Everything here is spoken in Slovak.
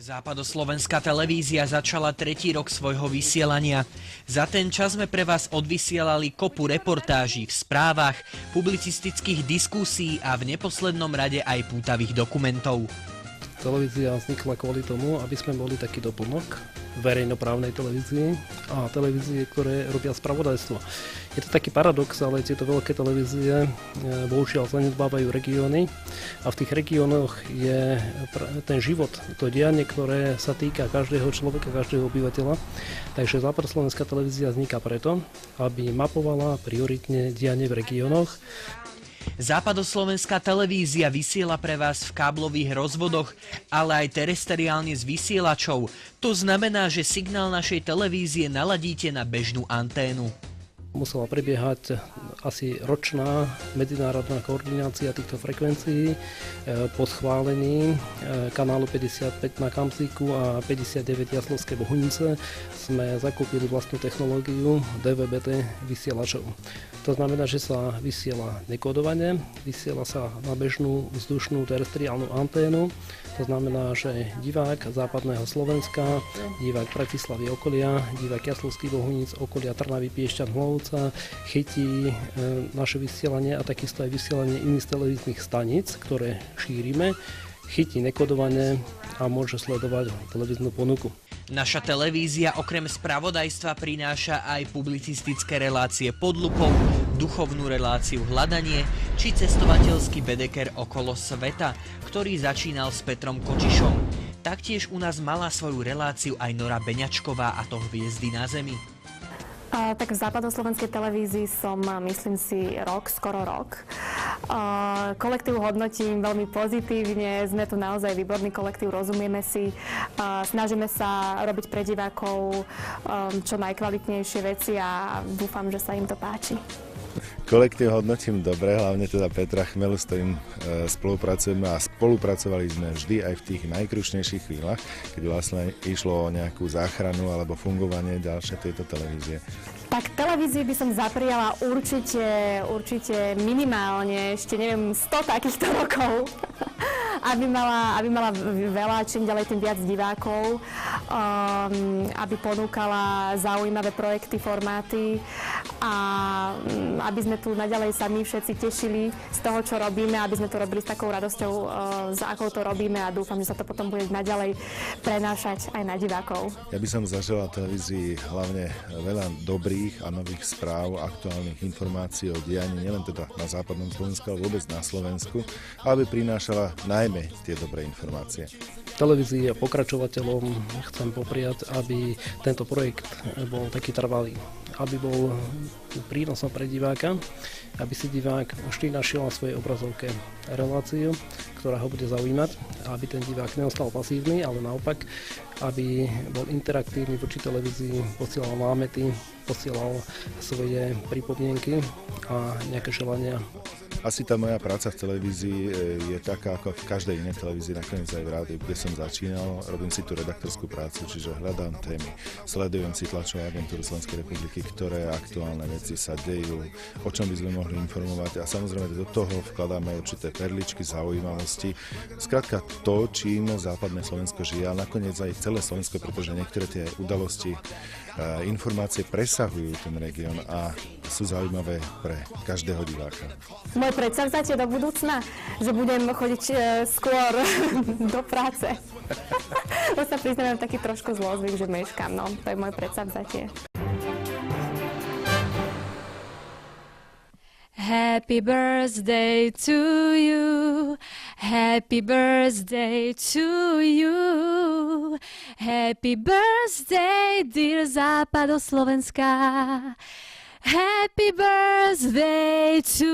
Západoslovenská televízia začala 3. rok svojho vysielania. Za ten čas sme pre vás odvysielali kopu reportáží v správach, publicistických diskusí a v neposlednom rade aj pútavých dokumentov. Televízia vznikla kvôli tomu, aby sme boli taký doplnok verejnoprávnej televízii a televízie, ktoré robia spravodajstvo. Je to taký paradox, ale tieto veľké televízie bohužiaľ zanedbávajú regióny a v tých regiónoch je ten život, to dianie, ktoré sa týka každého človeka, každého obyvateľa. Takže Západoslovenská televízia vzniká preto, aby mapovala prioritne dianie v regiónoch. Západoslovenská televízia vysiela pre vás v káblových rozvodoch, ale aj terestriálne z vysielačov. To znamená, že signál našej televízie naladíte na bežnú anténu. Musela prebiehať asi ročná medzinárodná koordinácia týchto frekvencií. Po schválení kanálu 55 na Kamzíku a 59 Jaslovské Bohunice sme zakúpili vlastnú technológiu DVB-T vysielačov. To znamená, že sa vysiela nekódovane, vysiela sa na bežnú vzdušnú terestriálnu anténu. To znamená, že divák západného Slovenska, divák Bratislavy okolia, divák Jaslovských Bohuníc, okolia Trnavy, Piešťan, Hlavovca chytí naše vysielanie a takisto aj vysielanie iných televíznych staníc, ktoré šírime, chytí nekodovane a môže sledovať televíznu ponuku. Naša televízia okrem spravodajstva prináša aj publicistické relácie pod lupou, duchovnú reláciu Hľadanie či cestovateľský bedeker okolo sveta, ktorý začínal s Petrom Kočišom. Taktiež u nás mala svoju reláciu aj Nora Beňačková, a to Hviezdy na zemi. Tak v Západoslovenskej televízii som, myslím si, skoro rok. Kolektív hodnotím veľmi pozitívne, sme tu naozaj výborný kolektív, rozumieme si, snažíme sa robiť pre divákov čo najkvalitnejšie veci a dúfam, že sa im to páči. Kolektív hodnotím dobre, hlavne teda Petra Chmelu, s ktorým spolupracujeme a spolupracovali sme vždy aj v tých najkrušnejších chvíľach, keď vlastne išlo o nejakú záchranu alebo fungovanie ďalšie tejto televízie. Tak televízii by som zapriala určite minimálne, ešte neviem, 100 takýchto rokov, aby mala veľa, čím ďalej tým viac divákov, aby ponúkala zaujímavé projekty, formáty a aby sme tu naďalej sa my všetci tešili z toho, čo robíme, aby sme to robili s takou radosťou, za akou to robíme a dúfam, že sa to potom bude naďalej prenášať aj na divákov. Ja by som zaželal televízii hlavne veľa dobrých a nových správ, aktuálnych informácií o dianí nielen teda na západnom Slovensku, ale vôbec na Slovensku, aby prinášala najmä tie dobré informácie. Televízii a pokračovateľom chcem popriať, aby tento projekt bol taký trvalý, aby bol prínosom pre diváka, aby si divák vždy našiel na svojej obrazovke reláciu, ktorá ho bude zaujímať, aby ten divák neostal pasívny, ale naopak, aby bol interaktívny voči televízii, posielal námety, posielal svoje pripomienky a nejaké želania. Asi tá moja práca v televízii je taká ako v každej inej televízii, nakoniec aj v rádiu, kde som začínal. Robím si tú redaktorskú prácu, čiže hľadám témy, sledujem si tlačovú agentúru Slovenskej republiky, ktoré aktuálne veci sa dejú, o čom by sme mohli informovať a samozrejme do toho vkladáme určité perličky, zaujímavosti. Skrátka to, čím západné Slovensko žije a nakoniec aj celé Slovensko, pretože niektoré tie udalosti, informácie presahujú ten región a sú zaujímavé pre každého diváka. Moje predsavzatie do budúcna, že budem chodiť skôr do práce. To sa priznám, taký trošku zlozvyk, že meškám, no, to je moje predsavzatie. Happy birthday to you, happy birthday to you, happy birthday dear Západoslovenská, happy birthday to